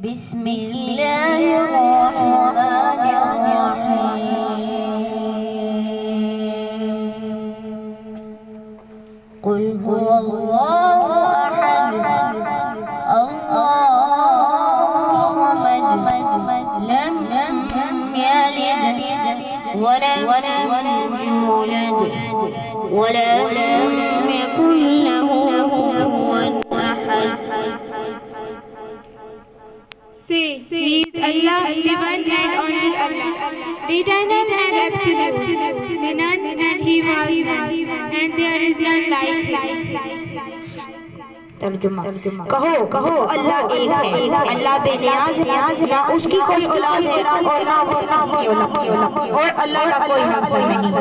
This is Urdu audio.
بسم اللہ الرحمن الرحیم قل هو اللہ احد اللہ الصمد لم يلد ولم يولد ولم يكن له كفوا احد. Say, He is Allah, the one and only Allah, the eternal and absolute, the none and He was none, and there is none like Him. ترجمہ کہو اللہ ایک ہے، اللہ بے نیاز ہے، نہ اس کی کوئی اولاد ہے اور نہ وہ کسی کی اولاد، اور اللہ کا کوئی ہمسر نہیں.